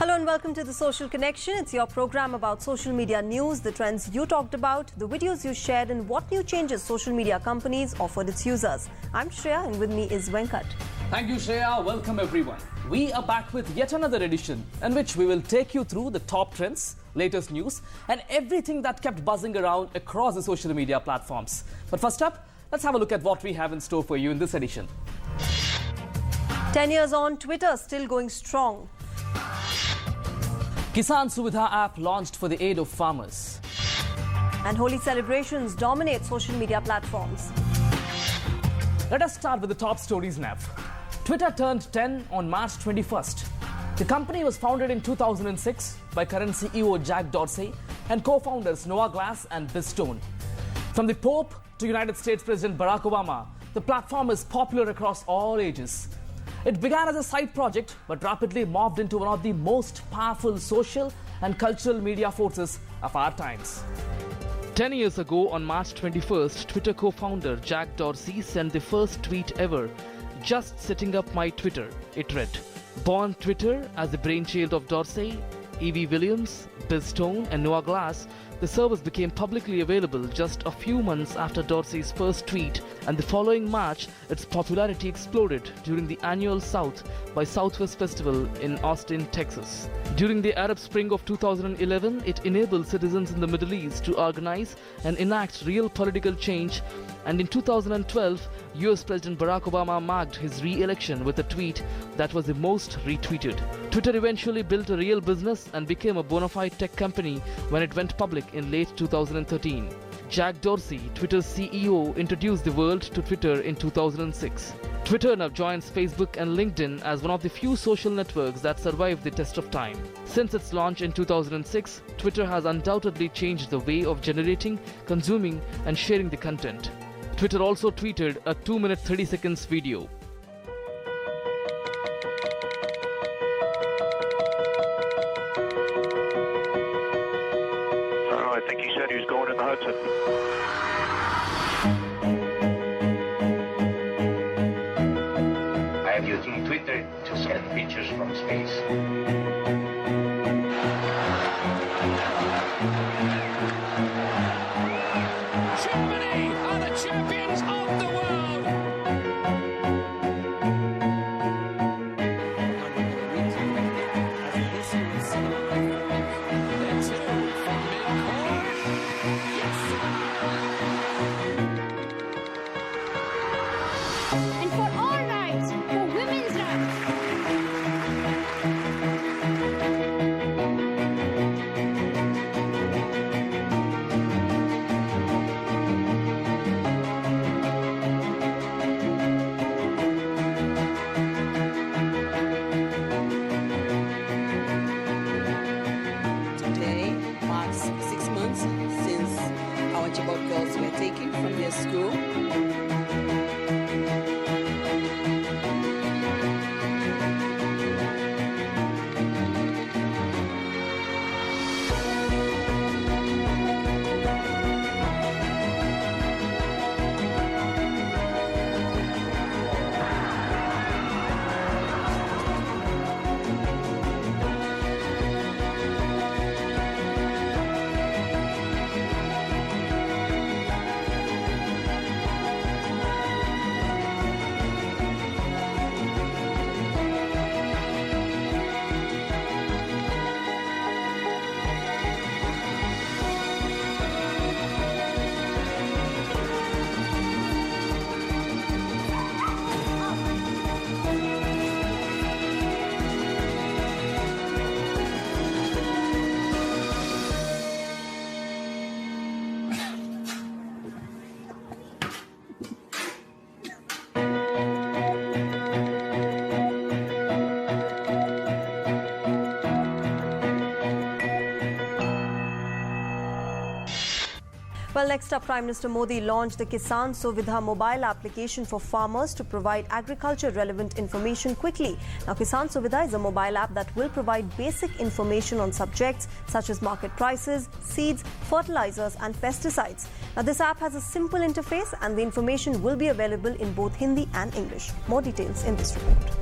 Hello and welcome to The Social Connection. It's your program about social media news, the trends you talked about, the videos you shared and what new changes social media companies offered its users. I'm Shreya and with me is Venkat. Thank you, Shreya. Welcome everyone. We are back with yet another edition in which we will take you through the top trends, latest news and everything that kept buzzing around across the social media platforms. But first up, let's have a look at what we have in store for you in this edition. 10 years on, Twitter still going strong. Kisan Suvida App launched for the aid of farmers. And Holi celebrations dominate social media platforms. Let us start with the top stories now. Twitter turned 10 on March 21st. The company was founded in 2006 by current CEO Jack Dorsey and co-founders Noah Glass and Biz Stone. From the Pope to United States President Barack Obama, the platform is popular across all ages. It began as a side project but rapidly morphed into one of the most powerful social and cultural media forces of our times. 10 years ago, on March 21st, Twitter co-founder Jack Dorsey sent the first tweet ever, "Just setting up my Twitter," it read. Born Twitter as the brainchild of Dorsey, E.V. Williams, Biz Stone and Noah Glass, the service became publicly available just a few months after Dorsey's first tweet, and the following March, its popularity exploded during the annual South by Southwest Festival in Austin, Texas. During the Arab Spring of 2011, it enabled citizens in the Middle East to organize and enact real political change, and in 2012, US President Barack Obama marked his re-election with a tweet that was the most retweeted. Twitter eventually built a real business and became a bona fide tech company when it went public in late 2013. Jack Dorsey, Twitter's CEO, introduced the world to Twitter in 2006. Twitter now joins Facebook and LinkedIn as one of the few social networks that survived the test of time. Since its launch in 2006, Twitter has undoubtedly changed the way of generating, consuming, and sharing the content. Twitter also tweeted a 2-minute 30 seconds video. I think he said he was going in the Hudson. I am using Twitter to send pictures from space. Germany are the champions of the world! And for all rights, for women's rights. Today marks 6 months since our Chibok girls were taken from their school. Well, next up, Prime Minister Modi launched the Kisan Suvida mobile application for farmers to provide agriculture-relevant information quickly. Now, Kisan Suvida is a mobile app that will provide basic information on subjects such as market prices, seeds, fertilizers and pesticides. Now, this app has a simple interface and the information will be available in both Hindi and English. More details in this report.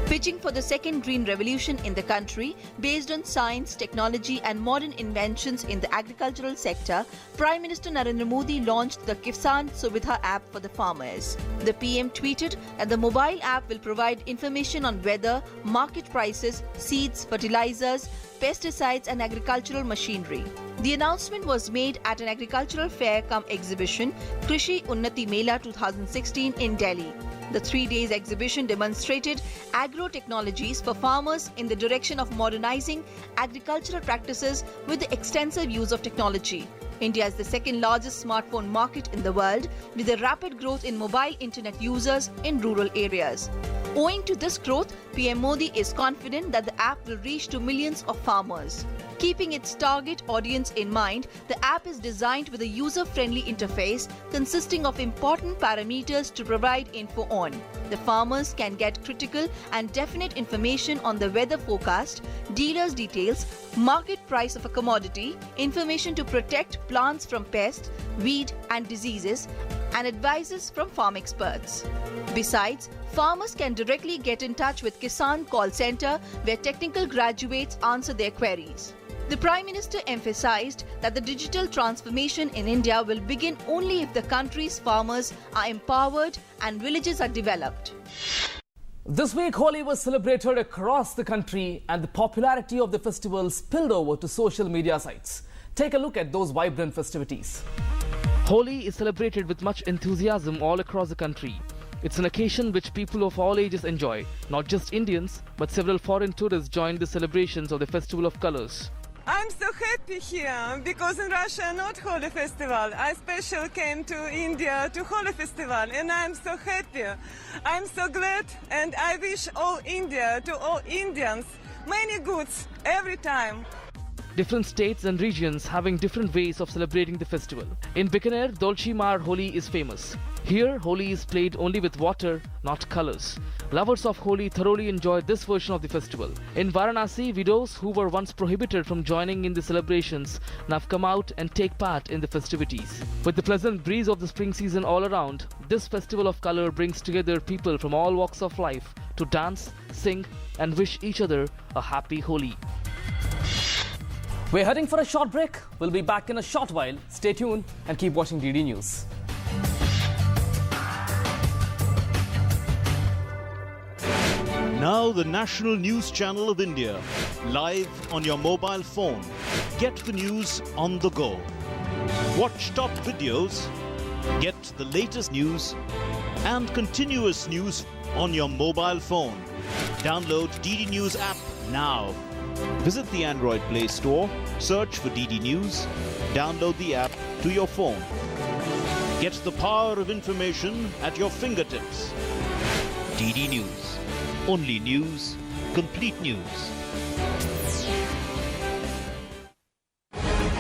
Pitching for the second green revolution in the country based on science, technology and modern inventions in the agricultural sector, Prime Minister Narendra Modi launched the Kisan Suvida App for the farmers. The PM tweeted that the mobile app will provide information on weather, market prices, seeds, fertilizers, pesticides and agricultural machinery. The announcement was made at an agricultural fair cum exhibition, Krishi Unnati Mela 2016 in Delhi. The 3 days exhibition demonstrated agro-technologies for farmers in the direction of modernizing agricultural practices with the extensive use of technology. India is the second largest smartphone market in the world, with a rapid growth in mobile internet users in rural areas. Owing to this growth, PM Modi is confident that the app will reach to millions of farmers. Keeping its target audience in mind, the app is designed with a user-friendly interface consisting of important parameters to provide info on. The farmers can get critical and definite information on the weather forecast, dealers' details, market price of a commodity, information to protect plants from pests, weed and diseases, and advices from farm experts. Besides, farmers can directly get in touch with Kisan call center where technical graduates answer their queries. The Prime Minister emphasized that the digital transformation in India will begin only if the country's farmers are empowered and villages are developed. This week, Holi was celebrated across the country and the popularity of the festival spilled over to social media sites. Take a look at those vibrant festivities. Holi is celebrated with much enthusiasm all across the country. It's an occasion which people of all ages enjoy. Not just Indians, but several foreign tourists joined the celebrations of the Festival of Colors. I'm so happy here because in Russia not Holi festival. I specially came to India to Holi festival and I'm so happy. I'm so glad and I wish all India to all Indians many goods every time. Different states and regions having different ways of celebrating the festival. In Bikaner, Dolchi Mar Holi is famous. Here, Holi is played only with water, not colors. Lovers of Holi thoroughly enjoy this version of the festival. In Varanasi, widows who were once prohibited from joining in the celebrations now have come out and take part in the festivities. With the pleasant breeze of the spring season all around, this festival of color brings together people from all walks of life to dance, sing and wish each other a happy Holi. We're heading for a short break. We'll be back in a short while. Stay tuned and keep watching DD News. Now the national news channel of India, live on your mobile phone. Get the news on the go. Watch top videos, get the latest news and continuous news on your mobile phone. Download DD News app now. Visit the Android Play Store, search for DD News, download the app to your phone. Get the power of information at your fingertips. DD News. Only news, complete news.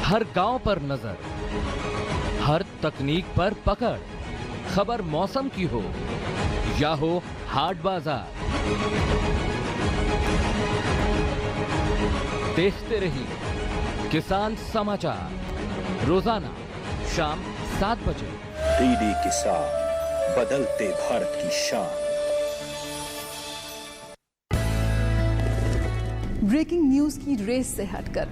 हर गांव पर नजर, हर तकनीक पर पकड़, खबर मौसम की हो या हो हाट बाजार, देखते रहिए किसान समाचार रोजाना शाम 7 बजे। डीडी किसान, बदलते भारत की शान। ब्रेकिंग न्यूज की रेस से हटकर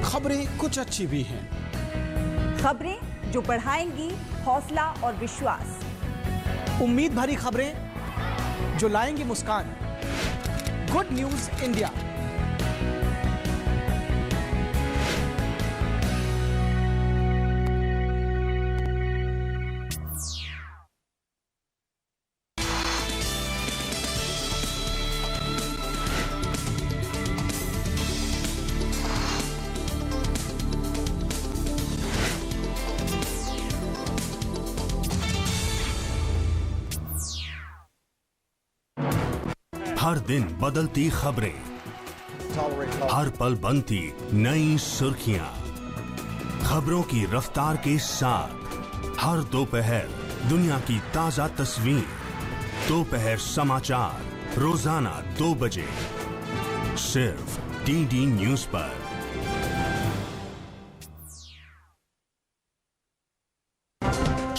खबरें कुछ अच्छी भी हैं, खबरें जो बढ़ाएंगी हौसला और विश्वास, उम्मीद भरी खबरें जो लाएंगी मुस्कान। Good news India. हर दिन बदलती खबरें, हर पल बनती नई सुर्खियां, खबरों की रफ्तार के साथ हर दोपहर दुनिया की ताजा तस्वीर। दोपहर समाचार रोजाना 2 बजे सिर्फ डीडी न्यूज पर।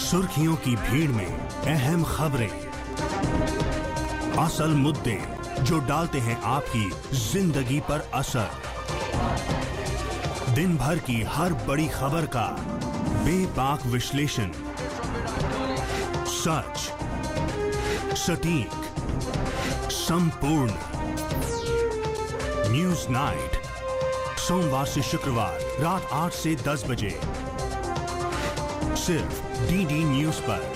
सुर्खियों की भीड़ में अहम खबरें, असल मुद्दे जो डालते हैं आपकी जिंदगी पर असर। दिन भर की हर बड़ी खबर का बेबाक विश्लेषण, सच, सटीक, संपूर्ण। न्यूज नाइट, सोमवार से शुक्रवार रात 8 से 10 बजे सिर्फ डीडी न्यूज पर।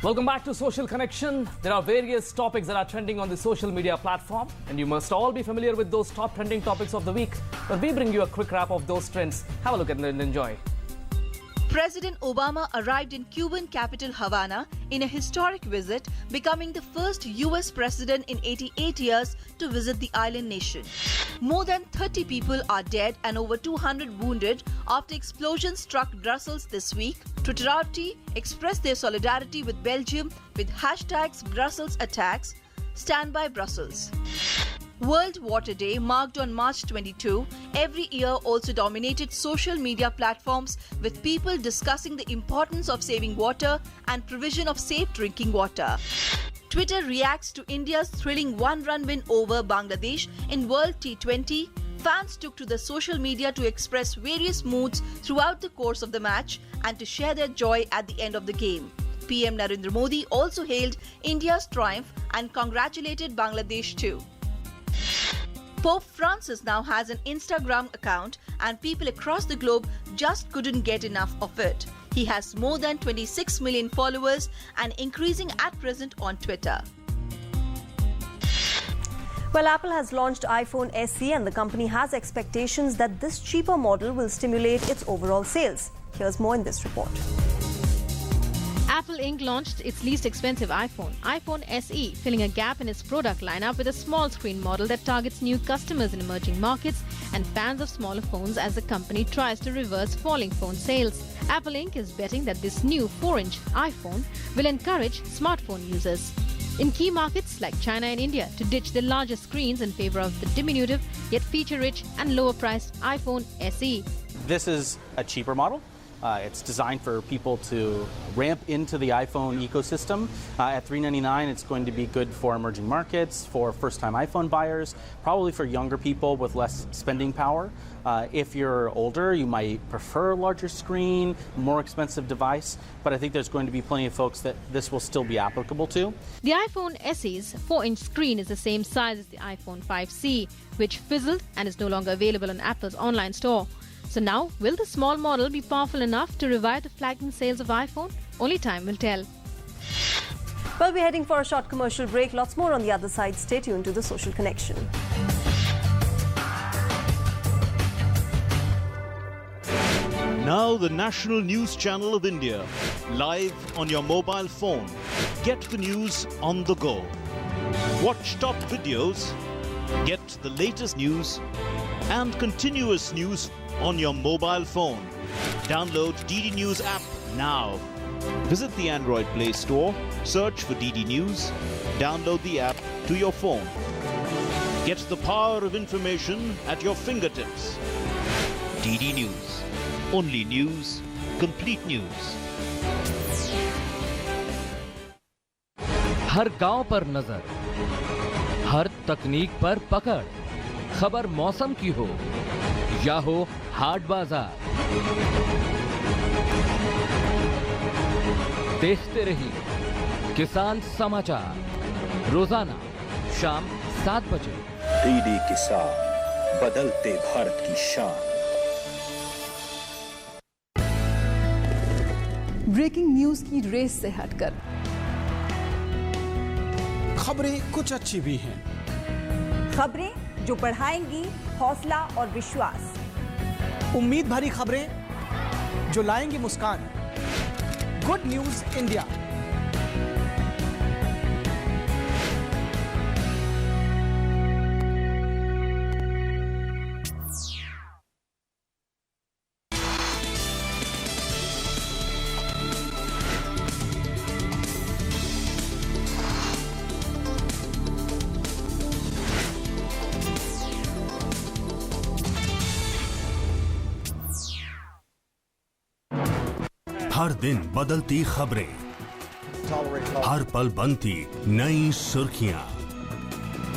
Welcome back to Social Connection. There are various topics that are trending on the social media platform, and you must all be familiar with those top trending topics of the week. But we bring you a quick wrap of those trends. Have a look at it and enjoy. President Obama arrived in Cuban capital Havana in a historic visit, becoming the first US president in 88 years to visit the island nation. More than 30 people are dead and over 200 wounded after explosions struck Brussels this week. Twitterati expressed their solidarity with Belgium with hashtags Brussels attacks, Stand by Brussels. World Water Day, marked on March 22, every year also dominated social media platforms with people discussing the importance of saving water and provision of safe drinking water. Twitter reacts to India's thrilling one-run win over Bangladesh in World T20. Fans took to the social media to express various moods throughout the course of the match and to share their joy at the end of the game. PM Narendra Modi also hailed India's triumph and congratulated Bangladesh too. Pope Francis now has an Instagram account and people across the globe just couldn't get enough of it. He has more than 26 million followers and increasing at present on Twitter. Well, Apple has launched iPhone SE and the company has expectations that this cheaper model will stimulate its overall sales. Here's more in this report. Apple Inc. launched its least expensive iPhone, iPhone SE, filling a gap in its product lineup with a small screen model that targets new customers in emerging markets and fans of smaller phones as the company tries to reverse falling phone sales. Apple Inc. is betting that this new 4-inch iPhone will encourage smartphone users in key markets like China and India to ditch the larger screens in favor of the diminutive yet feature-rich and lower-priced iPhone SE. This is a cheaper model. It's designed for people to ramp into the iPhone ecosystem. At $399, it's going to be good for emerging markets, for first-time iPhone buyers, probably for younger people with less spending power. If you're older, you might prefer a larger screen, more expensive device, but I think there's going to be plenty of folks that this will still be applicable to. The iPhone SE's 4-inch screen is the same size as the iPhone 5C, which fizzled and is no longer available on Apple's online store. So now, will the small model be powerful enough to revive the flagging sales of iPhone? Only time will tell. Well, we're heading for a short commercial break. Lots more on the other side. Stay tuned to the Social Connection. Now the National News Channel of India, live on your mobile phone. Get the news on the go. Watch top videos, get the latest news and continuous news on your mobile phone. Download DD News app now. Visit the Android Play Store, search for DD News, download the app to your phone. Get the power of information at your fingertips. DD News. Only news, complete news. हर गांव पर नजर, हर तकनीक पर पकड़, खबर मौसम की हो या हो हाट बाजार, देखते रहिए किसान समाचार रोजाना शाम 7 बजे। डीडी किसान, बदलते भारत की शान। ब्रेकिंग न्यूज की रेस से हटकर खबरें कुछ अच्छी भी हैं, खबरें जो बढ़ाएंगी हौसला और विश्वास, उम्मीद भरी खबरें जो लाएंगी मुस्कान। Good news India. हर दिन बदलती खबरें, हर पल बनती नई सुर्खियां,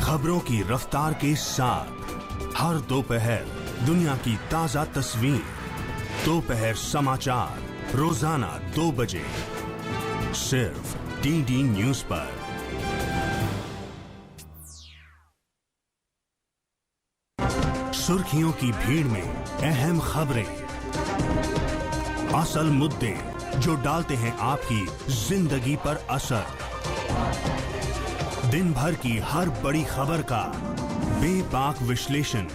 खबरों की रफ्तार के साथ हर दोपहर दुनिया की ताजा तस्वीर। दोपहर समाचार रोजाना 2 बजे सिर्फ डीडी न्यूज पर। सुर्खियों की भीड़ में अहम खबरें, असल मुद्दे जो डालते हैं आपकी जिंदगी पर असर। दिन भर की हर बड़ी खबर का बेबाक विश्लेषण,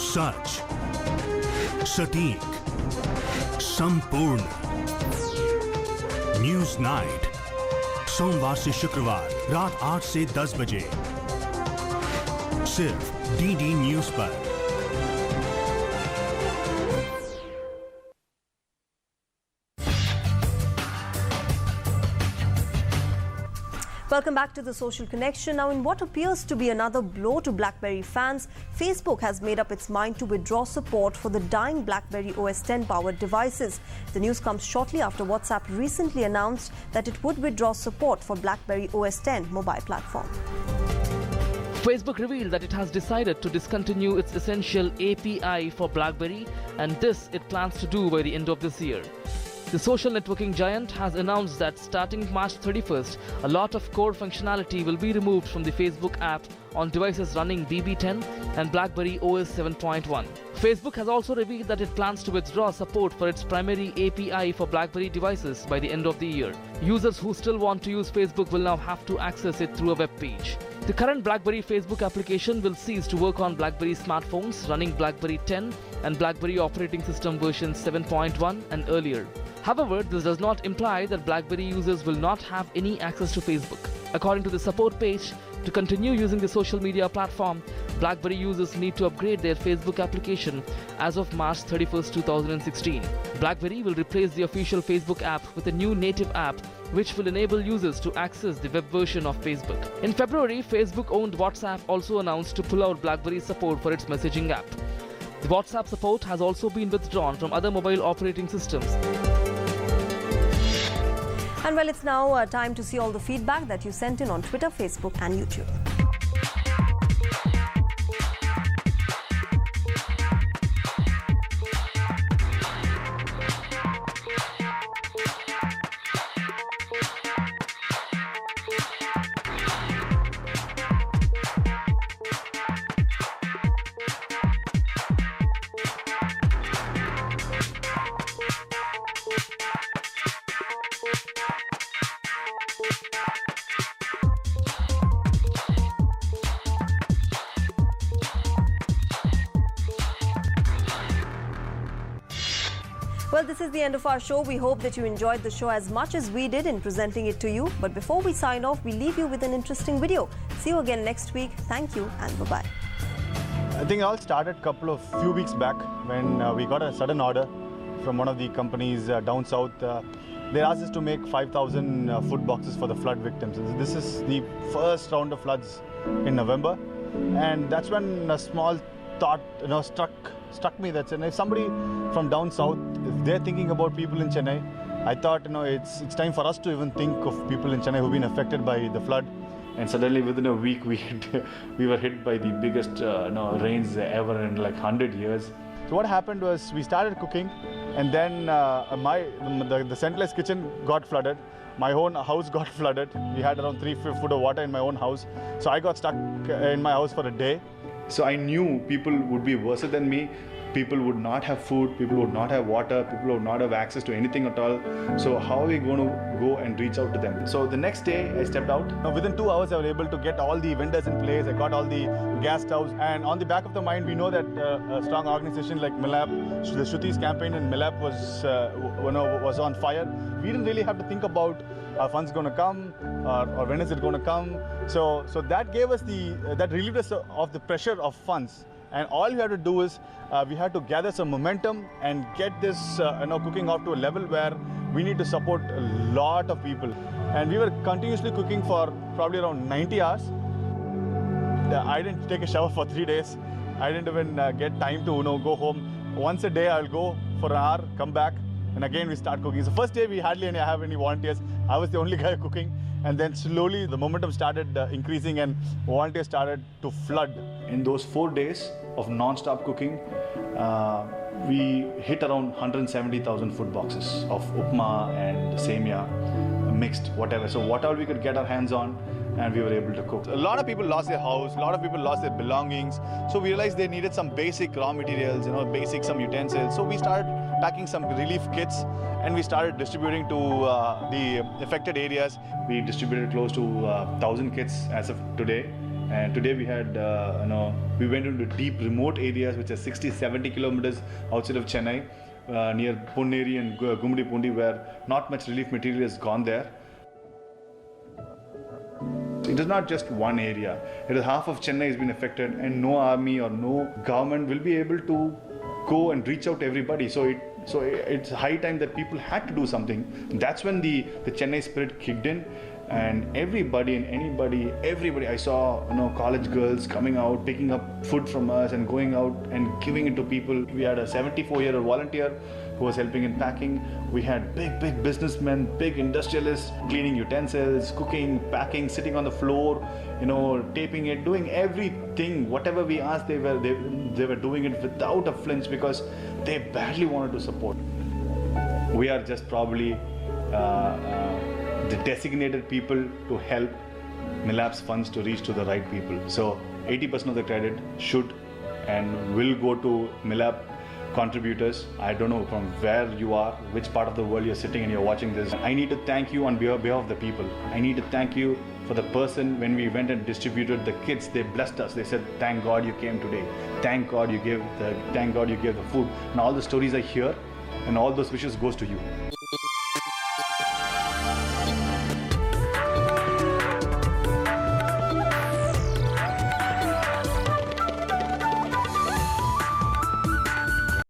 सच, सटीक, संपूर्ण। न्यूज नाइट सोमवार से शुक्रवार रात 8 से 10 बजे सिर्फ डीडी न्यूज पर। Welcome back to the Social Connection. Now, in what appears to be another blow to Blackberry fans, Facebook has made up its mind to withdraw support for the dying Blackberry OS X powered devices. The news comes shortly after WhatsApp recently announced that it would withdraw support for Blackberry OS X mobile platform. Facebook revealed that it has decided to discontinue its essential API for Blackberry, and this it plans to do by the end of this year. The social networking giant has announced that starting March 31st, a lot of core functionality will be removed from the Facebook app on devices running BB10 and Blackberry OS 7.1. Facebook has also revealed that it plans to withdraw support for its primary API for Blackberry devices by the end of the year. Users who still want to use Facebook will now have to access it through a web page. The current Blackberry Facebook application will cease to work on Blackberry smartphones running Blackberry 10 and Blackberry operating system version 7.1 and earlier. However, this does not imply that Blackberry users will not have any access to Facebook. According to the support page, to continue using the social media platform, Blackberry users need to upgrade their Facebook application as of March 31st, 2016. Blackberry will replace the official Facebook app with a new native app which will enable users to access the web version of Facebook. In February, Facebook-owned WhatsApp also announced to pull out Blackberry support for its messaging app. The WhatsApp support has also been withdrawn from other mobile operating systems. And well, it's now time to see all the feedback that you sent in on Twitter, Facebook and YouTube. Well, this is the end of our show. We hope that you enjoyed the show as much as we did in presenting it to you. But before we sign off, we leave you with an interesting video. See you again next week. Thank you and bye-bye. I think it all started few weeks back when we got a sudden order from one of the companies down south. They asked us to make 5,000 food boxes for the flood victims. This is the first round of floods in November, and that's when a small thought struck me that if somebody from down south, if they're thinking about people in Chennai, I thought it's time for us to even think of people in Chennai who've been affected by the flood. And suddenly within a week we were hit by the biggest rains ever in like 100 years. So what happened was we started cooking, and then the centralized kitchen got flooded. My own house got flooded. We had around 3 foot of water in my own house. So I got stuck in my house for a day. So I knew people would be worse than me. People would not have food, people would not have water, people would not have access to anything at all. So how are we going to go and reach out to them? So the next day I stepped out. Within 2 hours I was able to get all the vendors in place. I got all the gas stoves, and on the back of the mind we know that a strong organization like Milap, the Shruti's campaign in Milap was on fire. We didn't really have to think about are funds going to come or when is it going to come. So that gave us that relieved us of the pressure of funds. And all we had to do is we had to gather some momentum and get this cooking off to a level where we need to support a lot of people. And we were continuously cooking for probably around 90 hours. I didn't take a shower for 3 days. I didn't even get time to go home. Once a day I'll go for an hour, come back, And again, we start cooking. So first day, we hardly have any volunteers. I was the only guy cooking. And then slowly the momentum started increasing and volunteers started to flood. In those 4 days of non-stop cooking, we hit around 170,000 food boxes of upma and semia, mixed, whatever. So whatever we could get our hands on, and we were able to cook. A lot of people lost their house, a lot of people lost their belongings. So we realized they needed some basic raw materials, some utensils. So we started packing some relief kits and we started distributing to the affected areas. We distributed close to 1,000 kits as of today. And today we had, we went into deep remote areas which are 60-70 kilometers outside of Chennai, near Ponneri and Gumudi-Pundi, where not much relief material has gone there. It is not just one area. It is half of Chennai has been affected, and no army or no government will be able to go and reach out to everybody. So it's high time that people had to do something. That's when the Chennai spirit kicked in, and everybody and everybody. I saw college girls coming out, picking up food from us and going out and giving it to people. We had a 74-year-old volunteer who was helping in packing. We had big businessmen, big industrialists cleaning utensils, cooking, packing, sitting on the floor, taping it, doing everything. Whatever we asked, they were doing it without a flinch because they badly wanted to support. We are just probably the designated people to help MILAP's funds to reach to the right people. So 80% of the credit should and will go to MILAP contributors. I don't know from where you are, which part of the world you're sitting and you're watching this. I need to thank you on behalf of the people. I need to thank you for the person when we went and distributed the kits. They blessed us. They said, "Thank God you came today. Thank God you gave the food." And all the stories I hear and all those wishes goes to you.